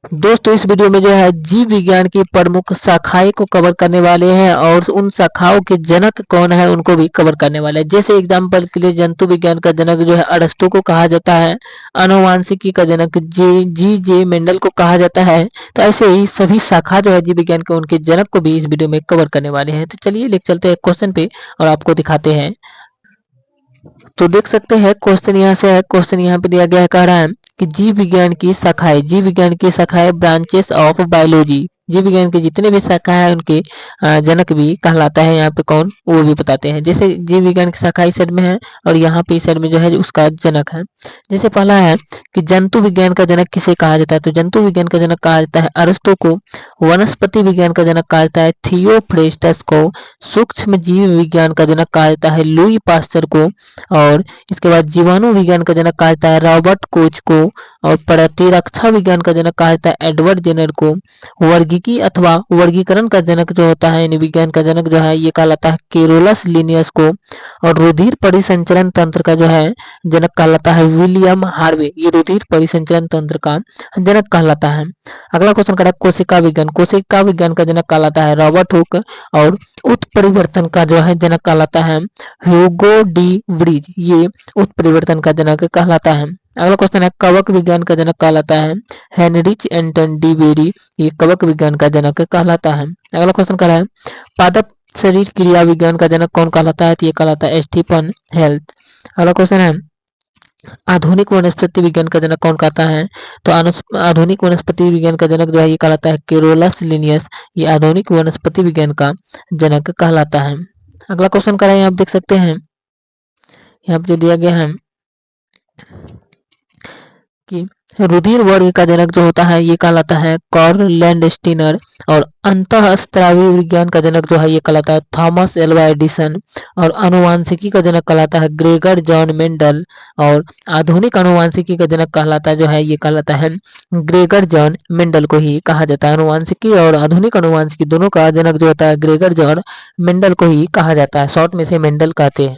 दोस्तों इस वीडियो में जो है जीव विज्ञान की प्रमुख शाखाएं को कवर करने वाले हैं और उन शाखाओं के जनक कौन है उनको भी कवर करने वाले हैं। जैसे एग्जाम्पल के लिए जंतु विज्ञान का जनक जो है अरस्तु को कहा जाता है, आनुवांशिकी का जनक जे मेंडल को कहा जाता है। तो ऐसे ही सभी शाखा जो है जीव विज्ञान के उनके जनक को भी इस वीडियो में कवर करने वाले हैं। तो चलिए लेके चलते हैं क्वेश्चन पे और आपको दिखाते हैं। तो देख सकते हैं क्वेश्चन यहाँ से है। क्वेश्चन यहाँ पे दिया गया है, कह रहा है कि जीव विज्ञान की शाखाएं ब्रांचेस ऑफ बायोलॉजी। जीव विज्ञान के जितने भी शाखा है उनके जनक भी कहलाता है। यहाँ पे कौन वो भी बताते हैं। जैसे जीव विज्ञान की शाखा इस साइड में है और यहाँ पे इस साइड में जो है उसका जनक है। जैसे पहला है कि जंतु विज्ञान का जनक किसे कहा जाता है, तो जंतु विज्ञान का जनक कहा जाता है अरस्तु को। वनस्पति विज्ञान का जनक कहा जाता है थियोफ्रेस्टस को। सूक्ष्म जीव विज्ञान का जनक कहा जाता है लुई पास्चर को। और इसके बाद जीवाणु विज्ञान का जनक कहा जाता है रॉबर्ट कोच को। और प्रतिरक्षा विज्ञान का जनक कहा जाता है एडवर्ड जेनर को। वर्गीकी अथवा वर्गीकरण का जनक जो होता है यानी विज्ञान का जनक जो है ये कहलाता है केरोलस लिनियस को। और रुधिर परिसंचरण तंत्र का जो है जनक कहलाता है विलियम हार्वे। ये रुधिर परिसंचरण तंत्र का जनक कहलाता है। अगला क्वेश्चन करा कोशिका विज्ञान का जनक कहलाता है रॉबर्ट हुक। और उत्परिवर्तन का जो है जनक कहलाता है ह्यूगो डी व्रीज। ये उत्परिवर्तन का जनक कहलाता है। अगला क्वेश्चन है कवक विज्ञान का जनक कहलाता है हेनरिच एंटन डी बेरी। ये कवक विज्ञान का जनक कहलाता है। अगला क्वेश्चन करा है पादप शरीर क्रिया विज्ञान का जनक कौन कहलाता है, तो ये कहलाता है स्टीफन हेल्थ। अगला क्वेश्चन है आधुनिक वनस्पति विज्ञान का जनक कौन कहता है, तो आधुनिक वनस्पति विज्ञान का जनक जो है ये कहलाता है केरोलस लिनियस। ये आधुनिक वनस्पति विज्ञान का जनक कहलाता है। अगला क्वेश्चन कर रहे हैं, आप देख सकते हैं यहाँ पे जो दिया गया है कि रुधिर वर्ग का जनक जो होता है ये कहलाता है कार्ल लैंडस्टीनर। और अंतःस्त्रावी विज्ञान का जनक जो है ये कहलाता है थॉमस एल्वा एडिसन। और आनुवांशिकी का जनक कहलाता है ग्रेगर जॉन मेंडल। और आधुनिक आनुवांशिकी का जनक कहलाता है जो है ये कहलाता है ग्रेगर जॉन मेंडल को ही कहा जाता है। आनुवांशिकी और आधुनिक आनुवांशिकी दोनों का जनक जो होता है ग्रेगर जॉन मेंडल को ही कहा जाता है। शॉर्ट में से मेंडल कहते हैं।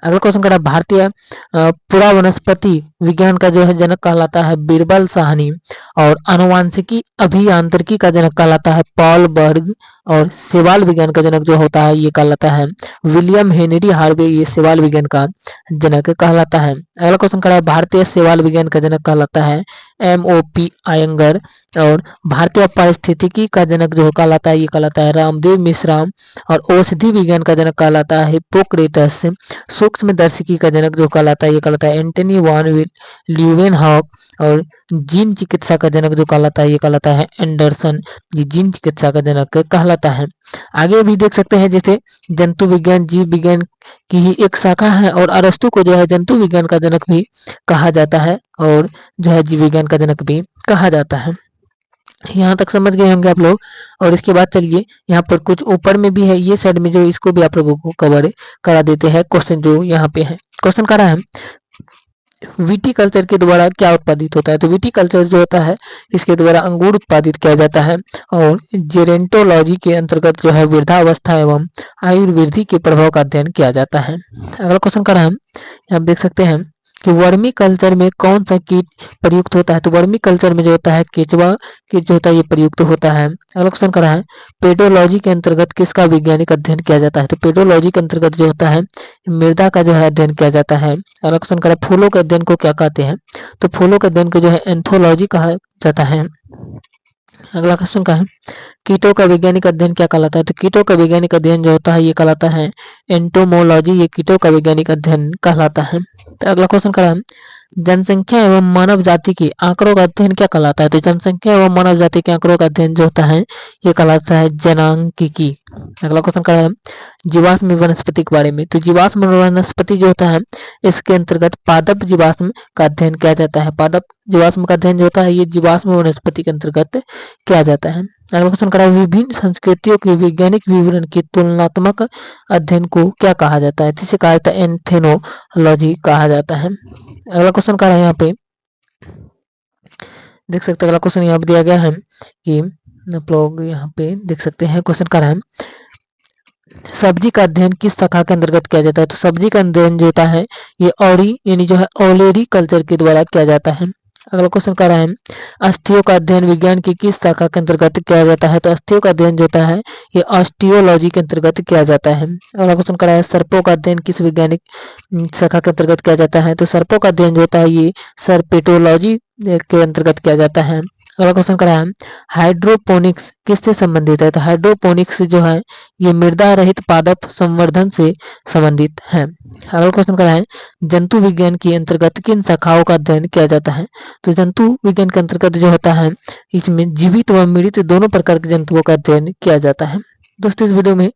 अगला क्वेश्चन करा भारतीय पुरावनस्पति विज्ञान का जो है जनक कहलाता है बीरबल साहनी। और आनुवांशिकी अभियांत्रिकी का जनक कहलाता है पॉल बर्ग। और शैवाल विज्ञान का जनक जो होता है ये कहलाता है विलियम हेनरी हार्वे। ये शैवाल विज्ञान का जनक कहलाता है। अगला क्वेश्चन करा भारतीय शैवाल विज्ञान का जनक कहलाता है MOP आयंगर। और भारतीय पारिस्थितिकी का जनक जो कहलाता है ये कहलाता है रामदेव मिश्रा। और औषधि विज्ञान का जनक कहलाता है हिप्पोक्रेटस। सूक्ष्मदर्शिकी का जनक जो कहलाता है ये कहलाता है एंटनी वॉन ल्यूवेनहॉक। और जीन चिकित्सा का जनक जो कहलाता है ये कहलाता है एंडरसन। ये जीन चिकित्सा का जनक कहलाता है। आगे भी देख सकते हैं जैसे जंतु विज्ञान जीव विज्ञान की ही एक शाखा है और अरस्तु को जो है जंतु विज्ञान का जनक भी कहा जाता है और जो है जीव विज्ञान का जनक भी कहा जाता है। यहाँ तक समझ गए होंगे आप लोग। और इसके बाद चलिए यहाँ पर कुछ ऊपर में भी है, ये साइड में जो इसको भी आप लोगों को कवर करा देते हैं। क्वेश्चन जो यहाँ पे है, क्वेश्चन कर रहा है विटीकल्चर के द्वारा क्या उत्पादित होता है, तो विटीकल्चर जो होता है इसके द्वारा अंगूर उत्पादित किया जाता है। और जेरेंटोलॉजी के अंतर्गत जो है वृद्धावस्था एवं आयुर्वृद्धि के प्रभाव का अध्ययन किया जाता है। अगला क्वेश्चन कर रहा है, आप देख सकते हैं कि वर्मी कल्चर में कौन सा कीट प्रयुक्त होता है, तो वर्मी कल्चर में जो होता है केचुआ कीट जो होता है ये प्रयुक्त होता है। अगला क्वेश्चन कर रहा है पेडोलॉजी के अंतर्गत किसका वैज्ञानिक अध्ययन किया जाता है, तो पेडोलॉजी के अंतर्गत जो होता है मृदा का जो है अध्ययन किया जाता है। अगला क्वेश्चन कर रहा है फूलों के अध्ययन को क्या कहते हैं, तो फूलों के अध्ययन को जो है एंथोलॉजी कहा जाता है। अगला क्वेश्चन का है कीटों का वैज्ञानिक अध्ययन क्या कहलाता है, तो कीटों का वैज्ञानिक अध्ययन जो होता है ये कहलाता है एंटोमोलॉजी। ये कीटों का वैज्ञानिक अध्ययन कहलाता है। तो अगला क्वेश्चन करा है जनसंख्या एवं मानव जाति के आंकड़ों का अध्ययन क्या कहलाता है, तो जनसंख्या एवं मानव जाति के आंकड़ों का अध्ययन जो होता है ये कहलाता है जनांकिकी। अगला क्वेश्चन करा है जीवाश्म वनस्पति के बारे में, तो जीवाश्म वनस्पति जो होता है इसके अंतर्गत पादप जीवाश्म का अध्ययन किया जाता है। पादप जीवाश्म का अध्ययन जो होता है ये जीवाश्म वनस्पति के अंतर्गत किया जाता है। अगला क्वेश्चन करा विभिन्न संस्कृतियों के वैज्ञानिक विवरण की तुलनात्मक अध्ययन को क्या कहा जाता है, जिसे कहा जाता है एंथेनोलॉजी कहा जाता है। अगला क्वेश्चन करा है यहाँ पे देख सकते हैं, अगला क्वेश्चन यहाँ पे दिया गया है कि आप लोग यहाँ पे देख सकते हैं क्वेश्चन करा है सब्जी का अध्ययन किस शाखा के अंतर्गत किया जाता है, तो सब्जी का अध्ययन जो होता है ये औरी यानी जो है ओलेरी कल्चर के द्वारा किया जाता है। अगला क्वेश्चन कह रहा है अस्थियों का अध्ययन विज्ञान की किस शाखा के अंतर्गत किया जाता है? तो अस्थियों का अध्ययन जो होता है ये ऑस्टियोलॉजी के अंतर्गत किया जाता है। अगला क्वेश्चन कह रहा है सर्पों का अध्ययन किस वैज्ञानिक शाखा के अंतर्गत किया जाता है? तो सर्पों का अध्ययन जो होता है ये सर्पेटोलॉजी के अंतर्गत किया जाता है। अगला क्वेश्चन कह रहा है हाइड्रोपोनिक्स किससे संबंधित है? तो हाइड्रोपोनिक्स जो है ये मृदा रहित पादप संवर्धन से संबंधित है। अगला क्वेश्चन कह रहा है जंतु विज्ञान के अंतर्गत किन शाखाओं का अध्ययन किया जाता है? तो जंतु विज्ञान के अंतर्गत जो होता है इसमें जीवित व मृत दोनों प्रकार के जंतुओं का अध्ययन किया जाता है। दोस्तों इस वीडियो में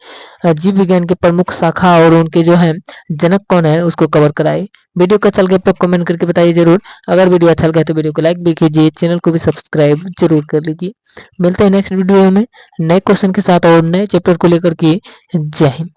जीव विज्ञान के प्रमुख शाखा और उनके जो है जनक कौन है उसको कवर कराए। वीडियो को अच्छा लगे तो कमेंट करके बताइए जरूर। अगर वीडियो अच्छा लगे तो वीडियो को लाइक भी कीजिए, चैनल को भी सब्सक्राइब जरूर कर लीजिए। मिलते हैं नेक्स्ट वीडियो में नए क्वेश्चन के साथ और नए चैप्टर को लेकर के। जय हिंद।